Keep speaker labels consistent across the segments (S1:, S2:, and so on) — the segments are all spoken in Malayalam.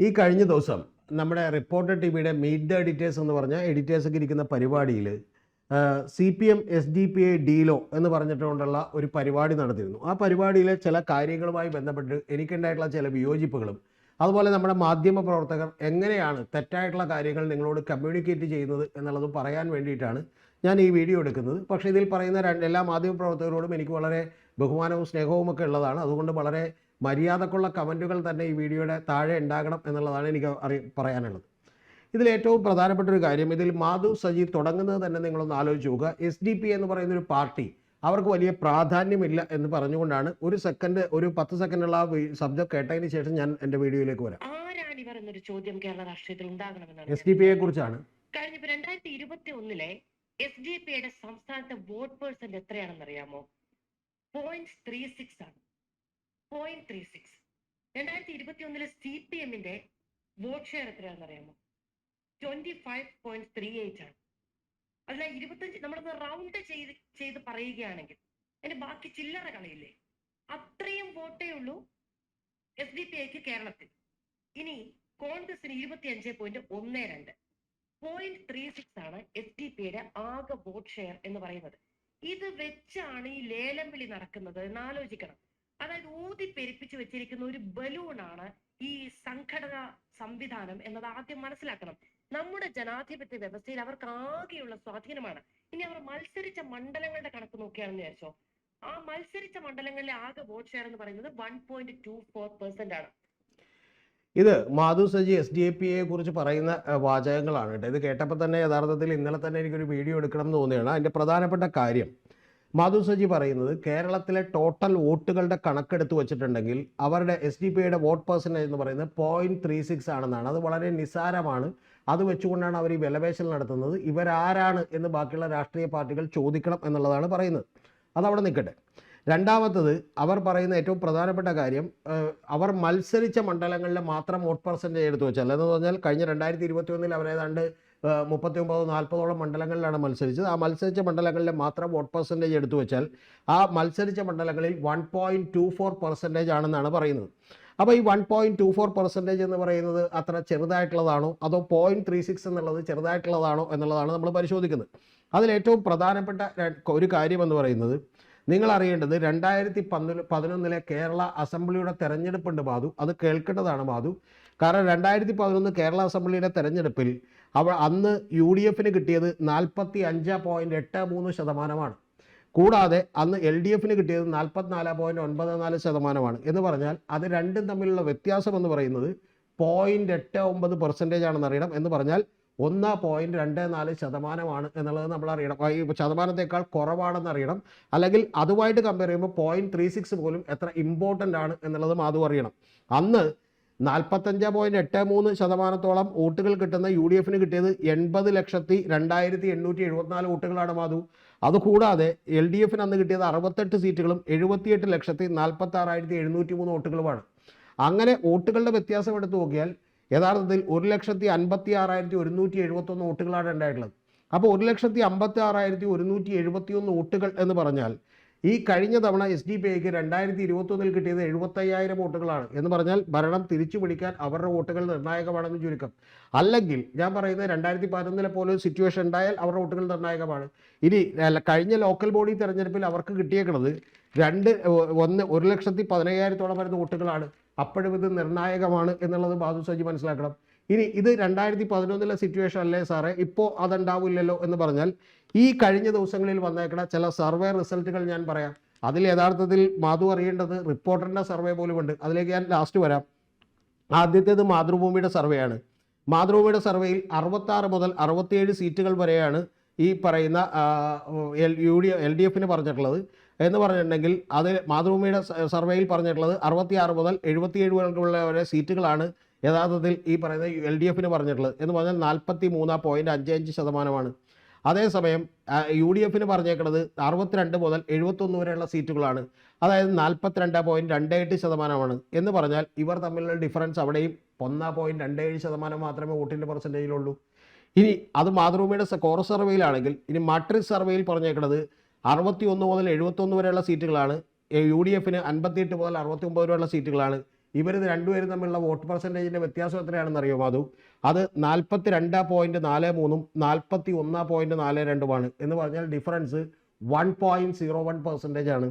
S1: ഈ കഴിഞ്ഞ ദിവസം നമ്മുടെ റിപ്പോർട്ടർ ടിവിയുടെ മീറ്റ് ദ എഡിറ്റേഴ്സ് എന്ന് പറഞ്ഞ എഡിറ്റേഴ്സൊക്കെ ഇരിക്കുന്ന പരിപാടിയിൽ CPM SDPI ഡീലോ എന്ന് പറഞ്ഞിട്ടുകൊണ്ടുള്ള ഒരു പരിപാടി നടത്തിയിരുന്നു. ആ പരിപാടിയിലെ ചില കാര്യങ്ങളുമായി ബന്ധപ്പെട്ട് എനിക്കുണ്ടായിട്ടുള്ള ചില വിയോജിപ്പുകളും അതുപോലെ നമ്മുടെ മാധ്യമ പ്രവർത്തകർ എങ്ങനെയാണ് തെറ്റായിട്ടുള്ള കാര്യങ്ങൾ നിങ്ങളോട് കമ്മ്യൂണിക്കേറ്റ് ചെയ്യുന്നത് എന്നുള്ളതും പറയാൻ വേണ്ടിയിട്ടാണ് ഞാൻ ഈ വീഡിയോ എടുക്കുന്നത്. പക്ഷേ ഇതിൽ പറയുന്ന എല്ലാ മാധ്യമ പ്രവർത്തകരോടും എനിക്ക് വളരെ ബഹുമാനവും സ്നേഹവും ഒക്കെ ഉള്ളതാണ്. അതുകൊണ്ട് വളരെ മര്യാദക്കുള്ള കമൻറ്റുകൾ തന്നെ ഈ വീഡിയോയുടെ താഴെ ഉണ്ടാകണം എന്നുള്ളതാണ് എനിക്ക് പറയാനുള്ളത്. ഇതിലേറ്റവും പ്രധാനപ്പെട്ട ഒരു കാര്യം, ഇതിൽ മാധു സജി തുടങ്ങുന്നത് തന്നെ നിങ്ങളൊന്ന് ആലോചിച്ച് നോക്കുക. SDP എന്ന് പറയുന്നൊരു പാർട്ടി അവർക്ക് വലിയ പ്രാധാന്യമില്ല എന്ന് പറഞ്ഞുകൊണ്ടാണ് ഒരു 10 സെക്കൻഡുള്ള ആ ശബ്ദം കേട്ടതിന് ശേഷം ഞാൻ എൻ്റെ വീഡിയോയിലേക്ക് വരാം.
S2: ആരാണിവർ എന്നൊരു ചോദ്യം കേരള രാഷ്ട്രീയത്തിൽ ഉണ്ടാകണമെന്നാണ്.
S1: SDP കുറിച്ചാണ്.
S2: കഴിഞ്ഞ 2021 SDPയുടെ സംസ്ഥാനത്തെ വോട്ട് പേഴ്സന്റ് എത്രയാണെന്ന് അറിയാമോ? 0.36 ആണ്. 0.36. 2021 CPMന്റെ വോട്ട് ഷെയർ എത്രയാണെന്ന് അറിയാമോ? 25.38 ആണ്. അല്ല 25 നമ്മളൊന്ന് റൗണ്ട് ചെയ്ത് പറയുകയാണെങ്കിൽ അതിന്റെ ബാക്കി ചില്ലറ കളിയില്ലേ, അത്രയും വോട്ടേ ഉള്ളൂ SDPIക്ക് കേരളത്തിൽ. ഇനി കോൺഗ്രസിന് 25.12. 0.36 ആണ് SDPയുടെ ആകെ വോട്ട് ഷെയർ എന്ന് പറയുന്നത്. ഇത് വെച്ചാണ് ഈ ലേലം വിളി നടക്കുന്നത് എന്ന് ആലോചിക്കണം. അതായത് ഊതി പെരുപ്പിച്ചു വെച്ചിരിക്കുന്ന ഒരു ബലൂണാണ് ഈ സംഘടനാ സംവിധാനം എന്നത് ആദ്യം മനസ്സിലാക്കണം. നമ്മുടെ ജനാധിപത്യ വ്യവസ്ഥയിൽ അവർക്ക് ആകെയുള്ള സ്വാധീനമാണ്. ഇനി അവർ മത്സരിച്ച മണ്ഡലങ്ങളുടെ കണക്ക് നോക്കുകയാണെന്ന് വിചാരിച്ചോ, ആ മത്സരിച്ച മണ്ഡലങ്ങളിലെ ആകെ വോട്ട് ഷെയർ എന്ന് പറയുന്നത് 1.24% ആണ്.
S1: ഇത് മാധു സജി SDPയെ കുറിച്ച് പറയുന്ന വാചകങ്ങളാണ് കേട്ടോ. ഇത് കേട്ടപ്പോൾ തന്നെ യഥാർത്ഥത്തിൽ ഇന്നലെ തന്നെ എനിക്കൊരു വീഡിയോ എടുക്കണം എന്ന് തോന്നിയാണ്. അതിൻ്റെ പ്രധാനപ്പെട്ട കാര്യം മാധു സജി പറയുന്നത്, കേരളത്തിലെ ടോട്ടൽ വോട്ടുകളുടെ കണക്കെടുത്ത് വെച്ചിട്ടുണ്ടെങ്കിൽ അവരുടെ SDPയുടെ വോട്ട് പെർസെൻറ്റേജ് എന്ന് പറയുന്നത് 0.36 ആണെന്നാണ്. അത് വളരെ നിസ്സാരമാണ്. അത് വെച്ചുകൊണ്ടാണ് അവർ ഈ വിലപേശൽ നടത്തുന്നത്. ഇവരാരാണ് എന്ന് ബാക്കിയുള്ള രാഷ്ട്രീയ പാർട്ടികൾ ചോദിക്കണം എന്നുള്ളതാണ് പറയുന്നത്. അതവിടെ നിൽക്കട്ടെ. രണ്ടാമത്തത്, അവർ പറയുന്ന ഏറ്റവും പ്രധാനപ്പെട്ട കാര്യം, അവർ മത്സരിച്ച മണ്ഡലങ്ങളിലെ മാത്രം വോട്ട് പെർസെൻറ്റേജ് എടുത്തു വെച്ചാൽ, എന്ന് പറഞ്ഞാൽ കഴിഞ്ഞ 2021 അവർ ഏതാണ്ട് 39-40ഓളം മണ്ഡലങ്ങളിലാണ് മത്സരിച്ചത്. ആ മത്സരിച്ച മണ്ഡലങ്ങളിലെ മാത്രം വോട്ട് പെർസെൻറ്റേജ് എടുത്തു വെച്ചാൽ ആ മത്സരിച്ച മണ്ഡലങ്ങളിൽ 1.24% ആണെന്നാണ് പറയുന്നത്. അപ്പോൾ ഈ 1.24% എന്ന് പറയുന്നത് അത്ര ചെറുതായിട്ടുള്ളതാണോ അതോ 0.36 എന്നുള്ളത് ചെറുതായിട്ടുള്ളതാണോ എന്നുള്ളതാണ് നമ്മൾ പരിശോധിക്കുന്നത്. അതിലേറ്റവും പ്രധാനപ്പെട്ട ഒരു കാര്യം എന്ന് പറയുന്നത്, നിങ്ങൾ അറിയേണ്ടത് 2011 കേരള അസംബ്ലിയുടെ തെരഞ്ഞെടുപ്പുണ്ട് മാധു. അത് കേൾക്കേണ്ടതാണ് മാധു. കാരണം 2011 കേരള അസംബ്ലിയുടെ തെരഞ്ഞെടുപ്പിൽ അന്ന് UDFന് കിട്ടിയത് 45.83%. കൂടാതെ അന്ന് LDFന് കിട്ടിയത് 44.94% എന്ന് പറഞ്ഞാൽ അത് രണ്ടും തമ്മിലുള്ള വ്യത്യാസം എന്ന് പറയുന്നത് 0.89% ആണെന്ന് അറിയണം. എന്ന് പറഞ്ഞാൽ 1.24% എന്നുള്ളത് നമ്മൾ അറിയണം. ഈ ശതമാനത്തേക്കാൾ കുറവാണെന്ന് അറിയണം. അല്ലെങ്കിൽ അതുമായിട്ട് കമ്പയർ ചെയ്യുമ്പോൾ 0.36 പോലും എത്ര ഇമ്പോർട്ടൻ്റ് ആണ് എന്നുള്ളത് മാധു അറിയണം. അന്ന് 45.83% വോട്ടുകൾ കിട്ടുന്ന UDFന് കിട്ടിയത് 80,02,874 വോട്ടുകളാണ് മാധു. അതുകൂടാതെ LDFന് അന്ന് കിട്ടിയത് 68 സീറ്റുകളും 78,46,703 വോട്ടുകളുമാണ്. അങ്ങനെ വോട്ടുകളുടെ വ്യത്യാസം എടുത്തു നോക്കിയാൽ യഥാർത്ഥത്തിൽ 1,56,171 വോട്ടുകളാണ് ഉണ്ടായിട്ടുള്ളത്. അപ്പോൾ 1,56,171 വോട്ടുകൾ എന്ന് പറഞ്ഞാൽ ഈ കഴിഞ്ഞ തവണ SDPIക്ക് 2021 കിട്ടിയത് 75,000 വോട്ടുകളാണ്. എന്ന് പറഞ്ഞാൽ ഭരണം തിരിച്ചു പിടിക്കാൻ അവരുടെ വോട്ടുകൾ നിർണായകമാണെന്ന് ചുരുക്കം. അല്ലെങ്കിൽ ഞാൻ പറയുന്നത് 2011 പോലെ ഒരു സിറ്റുവേഷൻ ഉണ്ടായാൽ അവരുടെ വോട്ടുകൾ നിർണായകമാണ്. ഇനി കഴിഞ്ഞ ലോക്കൽ ബോഡി തെരഞ്ഞെടുപ്പിൽ അവർക്ക് കിട്ടിയേക്കുന്നത് 1,15,000 വരുന്ന വോട്ടുകളാണ്. അപ്പോഴും ഇത് നിർണായകമാണ് എന്നുള്ളത് മാധു സജി മനസ്സിലാക്കണം. ഇനി ഇത് 2011 സിറ്റുവേഷൻ അല്ലേ സാറേ, ഇപ്പോൾ അതുണ്ടാവില്ലല്ലോ എന്ന് പറഞ്ഞാൽ ഈ കഴിഞ്ഞ ദിവസങ്ങളിൽ വന്നേക്കുന്ന ചില സർവേ റിസൾട്ടുകൾ ഞാൻ പറയാം. അതിൽ യഥാർത്ഥത്തിൽ മാധു അറിയേണ്ടത് റിപ്പോർട്ടറിൻ്റെ സർവേ പോലുമുണ്ട്. അതിലേക്ക് ഞാൻ ലാസ്റ്റ് വരാം. ആദ്യത്തേത് മാതൃഭൂമിയുടെ സർവേയാണ്. മാതൃഭൂമിയുടെ സർവേയിൽ 66 മുതൽ 67 സീറ്റുകൾ വരെയാണ് ഈ പറയുന്ന LDFന് പറഞ്ഞിട്ടുള്ളത്. എന്ന് പറഞ്ഞിട്ടുണ്ടെങ്കിൽ അത് മാതൃഭൂമിയുടെ സർവേയിൽ പറഞ്ഞിട്ടുള്ളത് 66 മുതൽ 77 വരെ സീറ്റുകളാണ് യഥാർത്ഥത്തിൽ ഈ പറയുന്ന LDFന് പറഞ്ഞിട്ടുള്ളത്. എന്ന് പറഞ്ഞാൽ 43.55%. അതേസമയം UDFന് പറഞ്ഞേക്കുന്നത് 62 മുതൽ 71 വരെയുള്ള സീറ്റുകളാണ്. അതായത് 42.28%. എന്ന് പറഞ്ഞാൽ ഇവർ തമ്മിലുള്ള ഡിഫറൻസ് അവിടെയും 1.27% മാത്രമേ വോട്ടിൻ്റെ പെർസെൻറ്റേജിലുള്ളൂ. ഇനി അത് മാതൃഭൂമിയുടെ കോർ സർവേയിലാണെങ്കിൽ, ഇനി മാട്രിക്സ് സർവേയിൽ പറഞ്ഞേക്കുന്നത് 61 മുതൽ 71 വരെയുള്ള സീറ്റുകളാണ്. UDFന് 58 മുതൽ 69 വരെയുള്ള സീറ്റുകളാണ്. ഇവർ രണ്ടുപേരും തമ്മിലുള്ള വോട്ട് പെർസെൻറ്റേജിൻ്റെ വ്യത്യാസം എത്രയാണെന്ന് അറിയുമോ മാധു? അത് 42.43 41.42 എന്ന് പറഞ്ഞാൽ ഡിഫറൻസ് 1.01% ആണ്.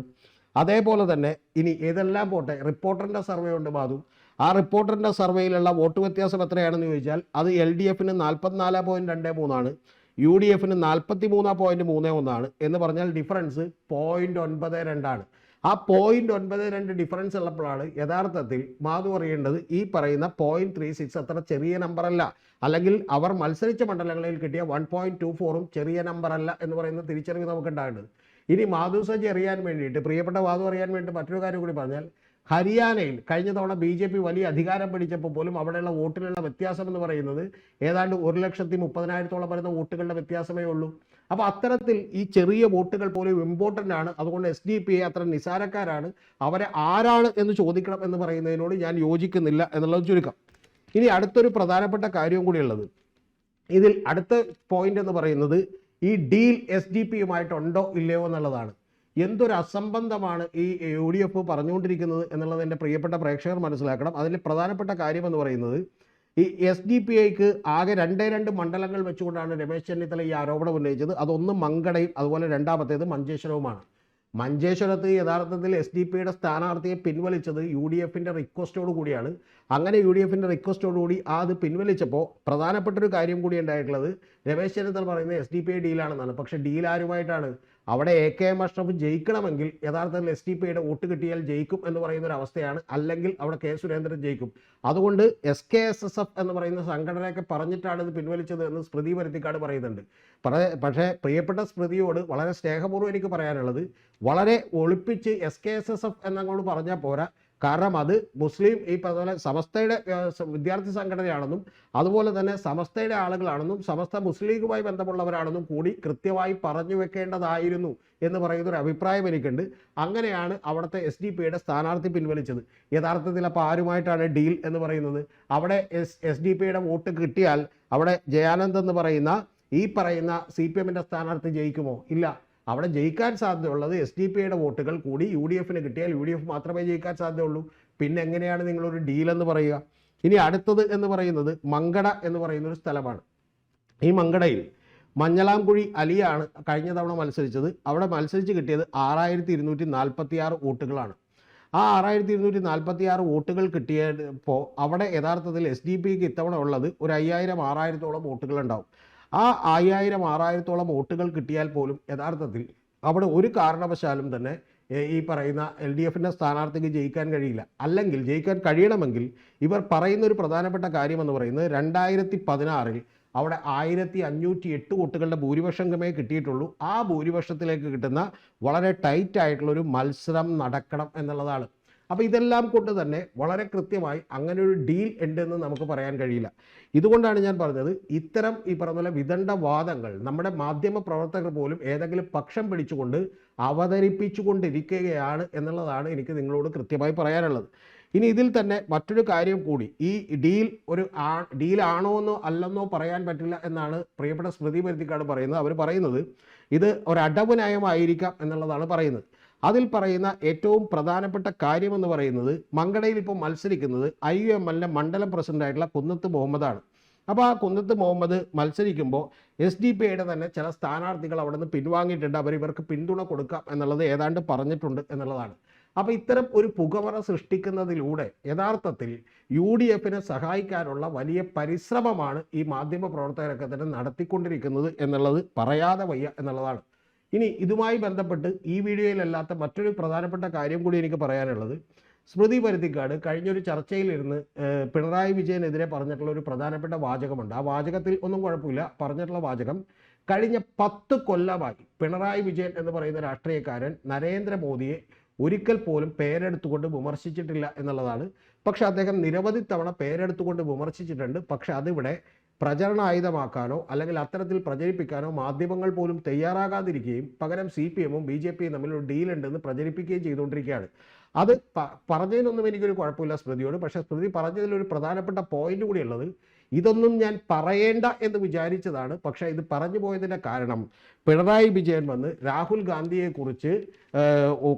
S1: അതേപോലെ തന്നെ ഇനി ഏതെല്ലാം പോട്ടെ, റിപ്പോർട്ടറിൻ്റെ സർവേ ഉണ്ട് മാധു. ആ റിപ്പോർട്ടറിൻ്റെ സർവേയിലുള്ള വോട്ട് വ്യത്യാസം എത്രയാണെന്ന് ചോദിച്ചാൽ അത് LDFന് 44.23 UDFന് 43.31 എന്ന് പറഞ്ഞാൽ ഡിഫറൻസ് 0.92 ആ 0.92 ഡിഫറൻസ് ഉള്ളപ്പോഴാണ് യഥാർത്ഥത്തിൽ മാധു അറിയേണ്ടത് ഈ പറയുന്ന 0.36 അത്ര ചെറിയ നമ്പറല്ല, അല്ലെങ്കിൽ അവർ മത്സരിച്ച മണ്ഡലങ്ങളിൽ കിട്ടിയ 1.24 ചെറിയ നമ്പറല്ല എന്ന് പറയുന്ന തിരിച്ചറിവ് നമുക്ക് ഉണ്ടാകേണ്ടത്. ഇനി മാധു സജി അറിയാൻ വേണ്ടിയിട്ട്, പ്രിയപ്പെട്ട മാധു അറിയാൻ വേണ്ടി മറ്റൊരു കാര്യം കൂടി പറഞ്ഞാൽ, ഹരിയാനയിൽ കഴിഞ്ഞ തവണ BJP വലിയ അധികാരം പിടിച്ചപ്പോൾ പോലും അവിടെയുള്ള വോട്ടിലുള്ള വ്യത്യാസം എന്ന് പറയുന്നത് ഏതാണ്ട് 1,30,000 വരുന്ന വോട്ടുകളുടെ വ്യത്യാസമേ ഉള്ളൂ. അപ്പോൾ അത്തരത്തിൽ ഈ ചെറിയ വോട്ടുകൾ പോലും ഇമ്പോർട്ടൻ്റ് ആണ്. അതുകൊണ്ട് SDPI അത്ര നിസാരക്കാരാണ്, അവരെ ആരാണ് എന്ന് ചോദിക്കണം എന്ന് പറയുന്നതിനോട് ഞാൻ യോജിക്കുന്നില്ല എന്നുള്ളത് ചുരുക്കം. ഇനി അടുത്തൊരു പ്രധാനപ്പെട്ട കാര്യവും കൂടിയുള്ളത്, ഇതിൽ അടുത്ത പോയിന്റ് എന്ന് പറയുന്നത് ഈ ഡീൽ SDPയുമായിട്ടുണ്ടോ ഇല്ലയോ എന്നുള്ളതാണ്. എന്തൊരു അസംബന്ധമാണ് ഈ UDF പറഞ്ഞുകൊണ്ടിരിക്കുന്നത് എന്നുള്ളത് എൻ്റെ പ്രിയപ്പെട്ട പ്രേക്ഷകർ മനസ്സിലാക്കണം. അതിൽ പ്രധാനപ്പെട്ട കാര്യം എന്ന് പറയുന്നത് ഈ SDPIക്ക് ആകെ 2 മണ്ഡലങ്ങൾ വെച്ചുകൊണ്ടാണ് രമേശ് ചെന്നിത്തല ഈ ആരോപണം ഉന്നയിച്ചത്. അതൊന്ന് മങ്കടയും അതുപോലെ രണ്ടാമത്തേത് മഞ്ചേശ്വരവുമാണ്. മഞ്ചേശ്വരത്ത് യഥാർത്ഥത്തിൽ SDPയുടെ സ്ഥാനാർത്ഥിയെ പിൻവലിച്ചത് UDFൻ്റെ റിക്വസ്റ്റോട് കൂടിയാണ്. അങ്ങനെ UDFൻ്റെ റിക്വസ്റ്റോട് കൂടി അത് പിൻവലിച്ചപ്പോൾ പ്രധാനപ്പെട്ടൊരു കാര്യം കൂടി ഉണ്ടായിട്ടുള്ളത്, രമേശ് ചെന്നിത്തല പറയുന്നത് SDPI ഡീലാണെന്നാണ്. പക്ഷേ ഡീൽ ആരുമായിട്ടാണ്? അവിടെ AKM അഷ്റഫ് ജയിക്കണമെങ്കിൽ യഥാർത്ഥത്തിൽ SDPയുടെ വോട്ട് കിട്ടിയാൽ ജയിക്കും എന്ന് പറയുന്ന ഒരു അവസ്ഥയാണ്, അല്ലെങ്കിൽ അവിടെ K സുരേന്ദ്രൻ ജയിക്കും. അതുകൊണ്ട് SKSSF എന്ന് പറയുന്ന സംഘടനയൊക്കെ പറഞ്ഞിട്ടാണ് ഇത് പിൻവലിച്ചത് എന്ന് സ്മൃതി പരുത്തിക്കാട് പറയുന്നുണ്ട്. പക്ഷേ പ്രിയപ്പെട്ട സ്മൃതിയോട് വളരെ സ്നേഹപൂർവ്വം എനിക്ക് പറയാനുള്ളത്, വളരെ ഒളിപ്പിച്ച് SKSSF എന്നങ്ങോട്ട് പറഞ്ഞാൽ പോരാ. കാരണം അത് മുസ്ലിം ഈ പറഞ്ഞ സമസ്തയുടെ വിദ്യാർത്ഥി സംഘടനയാണെന്നും അതുപോലെ തന്നെ സമസ്തയുടെ ആളുകളാണെന്നും സമസ്ത മുസ്ലിം ലീഗുമായി ബന്ധമുള്ളവരാണെന്നും കൂടി കൃത്യമായി പറഞ്ഞു വെക്കേണ്ടതായിരുന്നു എന്ന് പറയുന്നൊരു അഭിപ്രായം എനിക്കുണ്ട്. അങ്ങനെയാണ് അവിടുത്തെ SDPയുടെ സ്ഥാനാർത്ഥി പിൻവലിച്ചത്. യഥാർത്ഥത്തിൽ അപ്പോൾ ആരുമായിട്ടാണ് ഡീൽ എന്ന് പറയുന്നത്? അവിടെ SDPയുടെ വോട്ട് കിട്ടിയാൽ അവിടെ ജയാനന്ദ് എന്ന് പറയുന്ന ഈ പറയുന്ന CPMൻ്റെ സ്ഥാനാർത്ഥി ജയിക്കുമോ? ഇല്ല. അവിടെ ജയിക്കാൻ സാധ്യതയുള്ളത് SDPയുടെ വോട്ടുകൾ കൂടി UDFന് കിട്ടിയാൽ UDF മാത്രമേ ജയിക്കാൻ സാധ്യതയുള്ളൂ. പിന്നെ എങ്ങനെയാണ് നിങ്ങളൊരു ഡീൽ എന്ന് പറയുക? ഇനി അടുത്തത് എന്ന് പറയുന്നത് മങ്കട എന്ന് പറയുന്നൊരു സ്ഥലമാണ്. ഈ മങ്കടയിൽ മഞ്ഞളാംകുഴി അലിയാണ് കഴിഞ്ഞ തവണ മത്സരിച്ചത്. അവിടെ മത്സരിച്ച് കിട്ടിയത് 6246 വോട്ടുകളാണ്. ആ 6246 വോട്ടുകൾ കിട്ടിയപ്പോൾ അവിടെ യഥാർത്ഥത്തിൽ SDPക്ക് ഇത്തവണ ഉള്ളത് ഒരു 5000-6000 വോട്ടുകളുണ്ടാവും. ആ 5000-6000 വോട്ടുകൾ കിട്ടിയാൽ പോലും യഥാർത്ഥത്തിൽ അവിടെ ഒരു കാരണവശാലും തന്നെ ഈ പറയുന്ന LDFൻ്റെ സ്ഥാനാർത്ഥിക്ക് ജയിക്കാൻ കഴിയില്ല. അല്ലെങ്കിൽ ജയിക്കാൻ കഴിയണമെങ്കിൽ ഇവർ പറയുന്ന ഒരു പ്രധാനപ്പെട്ട കാര്യമെന്ന് പറയുന്നത് 2016 അവിടെ 1508 വോട്ടുകളുടെ ഭൂരിപക്ഷമേ കിട്ടിയിട്ടുള്ളൂ. ആ ഭൂരിപക്ഷത്തിലേക്ക് കിട്ടുന്ന വളരെ ടൈറ്റ് ആയിട്ടുള്ളൊരു മത്സരം നടക്കണം എന്നുള്ളതാണ്. അപ്പോൾ ഇതെല്ലാം കൊണ്ട് തന്നെ വളരെ കൃത്യമായി അങ്ങനെ ഒരു ഡീൽ ഉണ്ടെന്ന് നമുക്ക് പറയാൻ കഴിയില്ല. ഇതുകൊണ്ടാണ് ഞാൻ പറഞ്ഞത്, ഇത്തരം ഈ പറഞ്ഞ പോലെ വിദണ്ഡവാദങ്ങൾ നമ്മുടെ മാധ്യമ പ്രവർത്തകർ പോലും ഏതെങ്കിലും പക്ഷം പിടിച്ചുകൊണ്ട് അവതരിപ്പിച്ചുകൊണ്ടിരിക്കുകയാണ് എന്നുള്ളതാണ് എനിക്ക് നിങ്ങളോട് കൃത്യമായി പറയാനുള്ളത്. ഇനി ഇതിൽ തന്നെ മറ്റൊരു കാര്യം കൂടി, ഈ ഡീൽ ഒരു ഡീലാണോ എന്നോ അല്ലെന്നോ പറയാൻ പറ്റില്ല എന്നാണ് പ്രിയപ്പെട്ട സ്മൃതി പരുത്തിക്കാട് പറയുന്നത്. അവർ പറയുന്നത് ഇത് ഒരു അടവ് നയമായിരിക്കാം എന്നുള്ളതാണ് പറയുന്നത്. അതിൽ പറയുന്ന ഏറ്റവും പ്രധാനപ്പെട്ട കാര്യമെന്ന് പറയുന്നത്, മങ്കടയിൽ ഇപ്പോൾ മത്സരിക്കുന്നത് IUMLൻ്റെ മണ്ഡലം പ്രസിഡൻ്റായിട്ടുള്ള കുന്നത്ത് മുഹമ്മദാണ്. അപ്പോൾ ആ കുന്നത്ത് മുഹമ്മദ് മത്സരിക്കുമ്പോൾ SDPയുടെ തന്നെ ചില സ്ഥാനാർത്ഥികൾ അവിടെ നിന്ന് പിൻവാങ്ങിയിട്ടുണ്ട്, ഇവർക്ക് പിന്തുണ കൊടുക്കാം എന്നുള്ളത് ഏതാണ്ട് പറഞ്ഞിട്ടുണ്ട് എന്നുള്ളതാണ്. അപ്പോൾ ഇത്തരം ഒരു പുകമറ സൃഷ്ടിക്കുന്നതിലൂടെ യഥാർത്ഥത്തിൽ UDFനെ സഹായിക്കാനുള്ള വലിയ പരിശ്രമമാണ് ഈ മാധ്യമ പ്രവർത്തകരൊക്കെ തന്നെ നടത്തിക്കൊണ്ടിരിക്കുന്നത് എന്നുള്ളത് പറയാതെ വയ്യ എന്നുള്ളതാണ്. ഇനി ഇതുമായി ബന്ധപ്പെട്ട് ഈ വീഡിയോയിലല്ലാത്ത മറ്റൊരു പ്രധാനപ്പെട്ട കാര്യം കൂടി എനിക്ക് പറയാനുള്ളത്, സ്മൃതി പരുത്തിക്കാട് കഴിഞ്ഞൊരു ചർച്ചയിലിരുന്ന് പിണറായി വിജയനെതിരെ പറഞ്ഞിട്ടുള്ള ഒരു പ്രധാനപ്പെട്ട വാചകമുണ്ട്. ആ വാചകത്തിൽ ഒന്നും കുഴപ്പമില്ല. പറഞ്ഞിട്ടുള്ള വാചകം, കഴിഞ്ഞ 10 കൊല്ലമായി പിണറായി വിജയൻ എന്ന് പറയുന്ന രാഷ്ട്രീയക്കാരൻ നരേന്ദ്രമോദിയെ ഒരിക്കൽ പോലും പേരെടുത്തുകൊണ്ട് വിമർശിച്ചിട്ടില്ല എന്നുള്ളതാണ്. പക്ഷെ അദ്ദേഹം നിരവധി തവണ പേരെടുത്തുകൊണ്ട് വിമർശിച്ചിട്ടുണ്ട്. പക്ഷെ അതിവിടെ പ്രചരണ ആയുധമാക്കാനോ അല്ലെങ്കിൽ അത്തരത്തിൽ പ്രചരിപ്പിക്കാനോ മാധ്യമങ്ങൾ പോലും തയ്യാറാകാതിരിക്കുകയും പകരം CPMഉം BJPയും തമ്മിൽ ഒരു ഡീൽ ഉണ്ടെന്ന് പ്രചരിപ്പിക്കുകയും ചെയ്തുകൊണ്ടിരിക്കുകയാണ്. അത് പറഞ്ഞതിനൊന്നും എനിക്കൊരു കുഴപ്പമില്ല സ്മൃതിയോട്. പക്ഷേ സ്മൃതി പറഞ്ഞതിലൊരു പ്രധാനപ്പെട്ട പോയിന്റ് കൂടിയുള്ളത്, ഇതൊന്നും ഞാൻ പറയേണ്ട എന്ന് വിചാരിച്ചതാണ്. പക്ഷേ ഇത് പറഞ്ഞു പോയതിൻ്റെ കാരണം പിണറായി വിജയൻ വന്ന് രാഹുൽ ഗാന്ധിയെക്കുറിച്ച്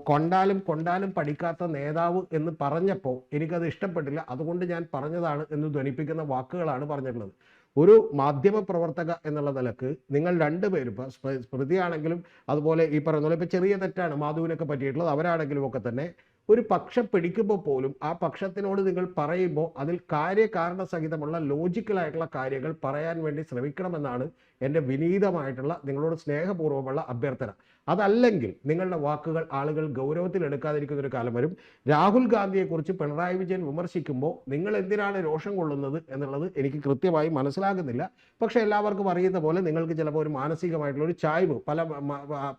S1: കൊണ്ടാലും പഠിക്കാത്ത നേതാവ് എന്ന് പറഞ്ഞപ്പോൾ എനിക്കത് ഇഷ്ടപ്പെട്ടില്ല, അതുകൊണ്ട് ഞാൻ പറഞ്ഞതാണ് എന്ന് ധ്വനിപ്പിക്കുന്ന വാക്കുകളാണ് പറഞ്ഞിട്ടുള്ളത്. ഒരു മാധ്യമ പ്രവർത്തക എന്നുള്ള നിലക്ക് നിങ്ങൾ രണ്ടുപേരും, ഇപ്പോൾ സ്മൃതിയാണെങ്കിലും അതുപോലെ ഈ പറയുന്ന പോലെ ഇപ്പോൾ ചെറിയ തെറ്റാണ് മാധുവിനൊക്കെ പറ്റിയിട്ടുള്ളത്, അവരാണെങ്കിലും ഒക്കെ തന്നെ ഒരു പക്ഷം പിടിക്കുമ്പോൾ പോലും ആ പക്ഷത്തിനോട് നിങ്ങൾ പറയുമ്പോൾ അതിൽ കാര്യകാരണ സഹിതമുള്ള ലോജിക്കലായിട്ടുള്ള കാര്യങ്ങൾ പറയാൻ വേണ്ടി ശ്രമിക്കണമെന്നാണ് എൻ്റെ വിനീതമായിട്ടുള്ള നിങ്ങളോട് സ്നേഹപൂർവ്വമുള്ള അഭ്യർത്ഥന. അതല്ലെങ്കിൽ നിങ്ങളുടെ വാക്കുകൾ ആളുകൾ ഗൗരവത്തിൽ എടുക്കാതിരിക്കുന്ന ഒരു കാലം വരും. രാഹുൽ ഗാന്ധിയെക്കുറിച്ച് പിണറായി വിജയൻ വിമർശിക്കുമ്പോൾ നിങ്ങൾ എന്തിനാണ് രോഷം കൊള്ളുന്നത് എന്നുള്ളത് എനിക്ക് കൃത്യമായി മനസ്സിലാകുന്നില്ല. പക്ഷേ എല്ലാവർക്കും അറിയുന്ന പോലെ നിങ്ങൾക്ക് ചിലപ്പോൾ ഒരു മാനസികമായിട്ടുള്ള ഒരു ചായ്വ് പല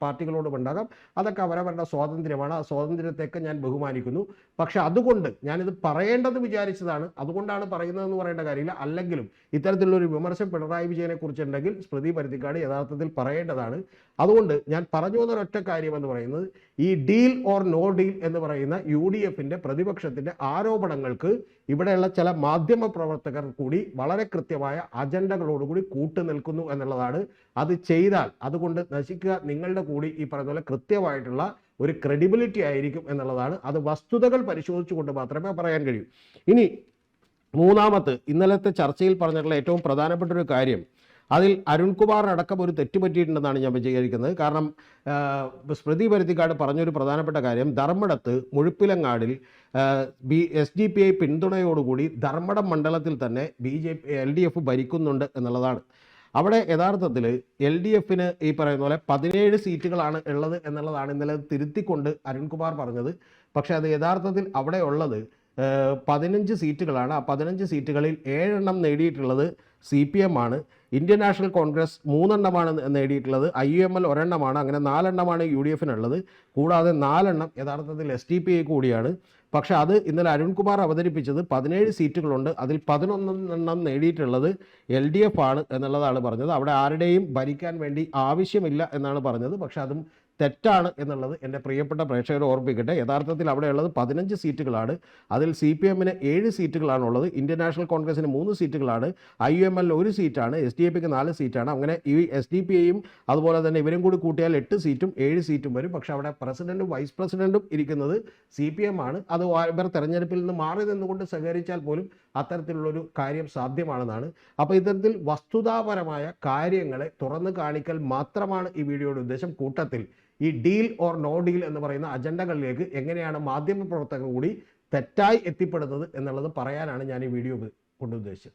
S1: പാർട്ടികളോടും ഉണ്ടാകാം. അതൊക്കെ അവരവരുടെ സ്വാതന്ത്ര്യമാണ്. ആ സ്വാതന്ത്ര്യത്തെയൊക്കെ ഞാൻ ബഹുമാനിക്കുന്നു. പക്ഷെ അതുകൊണ്ട് ഞാനിത് പറയേണ്ടത് വിചാരിച്ചതാണ്, അതുകൊണ്ടാണ് പറയുന്നതെന്ന് പറയേണ്ട കാര്യമില്ല. അല്ലെങ്കിലും ഇത്തരത്തിലുള്ളൊരു വിമർശനം പിണറായി വിജയനെ കുറിച്ചുണ്ടെങ്കിൽ സ്മൃതി പരുത്തിക്കാട് യഥാർത്ഥത്തിൽ പറയേണ്ടതാണ്. അതുകൊണ്ട് ഞാൻ പറഞ്ഞു വന്നൊരൊറ്റ കാര്യം എന്ന് പറയുന്നത്, ഈ ഡീൽ ഓർ നോ ഡീൽ എന്ന് പറയുന്ന UDFിൻ്റെ പ്രതിപക്ഷത്തിൻ്റെ ആരോപണങ്ങൾക്ക് ഇവിടെയുള്ള ചില മാധ്യമ പ്രവർത്തകർ കൂടി വളരെ കൃത്യമായ അജണ്ടകളോടുകൂടി കൂട്ടുനിൽക്കുന്നു എന്നുള്ളതാണ്. അത് ചെയ്താൽ അതുകൊണ്ട് നശിക്കുക നിങ്ങളുടെ കൂടി ഈ പറയുന്ന പോലെ കൃത്യമായിട്ടുള്ള ഒരു ക്രെഡിബിലിറ്റി ആയിരിക്കും എന്നുള്ളതാണ്. അത് വസ്തുതകൾ പരിശോധിച്ചുകൊണ്ട് മാത്രമേ പറയാൻ കഴിയൂ. ഇനി മൂന്നാമത്തെ ഇന്നലത്തെ ചർച്ചയിൽ പറഞ്ഞിട്ടുള്ള ഏറ്റവും പ്രധാനപ്പെട്ട ഒരു കാര്യം, അതിൽ അരുൺകുമാറിനടക്കം ഒരു തെറ്റ് പറ്റിയിട്ടുണ്ടെന്നാണ് ഞാൻ വിചാരിക്കുന്നത്. കാരണം സ്മൃതി പരുത്തിക്കാട് പറഞ്ഞൊരു പ്രധാനപ്പെട്ട കാര്യം, ധർമ്മടത്ത് മുഴുപ്പിലങ്ങാടിൽ SDPI പിന്തുണയോടുകൂടി ധർമ്മടം മണ്ഡലത്തിൽ തന്നെ LDF ഭരിക്കുന്നുണ്ട് എന്നുള്ളതാണ്. അവിടെ യഥാർത്ഥത്തിൽ LDFന് ഈ പറയുന്ന പോലെ 17 സീറ്റുകളാണ് ഉള്ളത് എന്നുള്ളതാണ് ഇന്നലെ തിരുത്തിക്കൊണ്ട് അരുൺകുമാർ പറഞ്ഞത്. പക്ഷേ അത് യഥാർത്ഥത്തിൽ അവിടെ ഉള്ളത് 15 സീറ്റുകളാണ്. ആ 15 സീറ്റുകളിൽ 7 എണ്ണം നേടിയിട്ടുള്ളത് CPM ആണ്. ഇന്ത്യൻ നാഷണൽ കോൺഗ്രസ് 3 എണ്ണമാണ് നേടിയിട്ടുള്ളത്. IUML 1 എണ്ണമാണ്. അങ്ങനെ 4 എണ്ണമാണ് UDFനുള്ളത്. കൂടാതെ 4 എണ്ണം യഥാർത്ഥത്തിൽ SDPI കൂടിയാണ്. പക്ഷെ അത് ഇന്നലെ അരുൺകുമാർ അവതരിപ്പിച്ചത് 17 സീറ്റുകളുണ്ട്, അതിൽ 11 എണ്ണം നേടിയിട്ടുള്ളത് LDF ആണ് എന്നുള്ളതാണ് പറഞ്ഞത്. അവിടെ ആരുടെയും ഭരിക്കാൻ വേണ്ടി ആവശ്യമില്ല എന്നാണ് പറഞ്ഞത്. പക്ഷെ അതും തെറ്റാണ് എന്നുള്ളത് എൻ്റെ പ്രിയപ്പെട്ട പ്രേക്ഷകരെ ഓർമ്മിക്കട്ടെ. യഥാർത്ഥത്തിൽ അവിടെയുള്ളത് 15 സീറ്റുകളാണ്. അതിൽ CPMന് 7 സീറ്റുകളാണുള്ളത്, ഇന്ത്യൻ നാഷണൽ കോൺഗ്രസിന് 3 സീറ്റുകളാണ്, IUML 1 സീറ്റാണ്, SDPക്ക് 4 സീറ്റാണ്. അങ്ങനെ ഈ SDPയും അതുപോലെ തന്നെ ഇവരും കൂടി കൂട്ടിയാൽ 8 സീറ്റും 7 സീറ്റും വരും. പക്ഷെ അവിടെ പ്രസിഡന്റും വൈസ് പ്രസിഡന്റും ഇരിക്കുന്നത് CPM ആണ്. അത് ഇവർ തെരഞ്ഞെടുപ്പിൽ നിന്ന് മാറി നിന്നുകൊണ്ട് സഹകരിച്ചാൽ പോലും അത്തരത്തിലുള്ളൊരു കാര്യം സാധ്യമാണെന്നാണ്. അപ്പോൾ ഇത്തരത്തിൽ വസ്തുതാപരമായ കാര്യങ്ങളെ തുറന്നു കാണിക്കൽ മാത്രമാണ് ഈ വീഡിയോയുടെ ഉദ്ദേശം. കൂട്ടത്തിൽ ഈ ഡീൽ ഓർ നോ ഡീൽ എന്ന് പറയുന്ന അജണ്ടകളിലേക്ക് എങ്ങനെയാണ് മാധ്യമ പ്രവർത്തകർ കൂടി തെറ്റായി എത്തിപ്പെടുന്നത് എന്നുള്ളത് പറയാനാണ് ഞാൻ ഈ വീഡിയോ കൊണ്ട് ഉദ്ദേശിച്ചത്.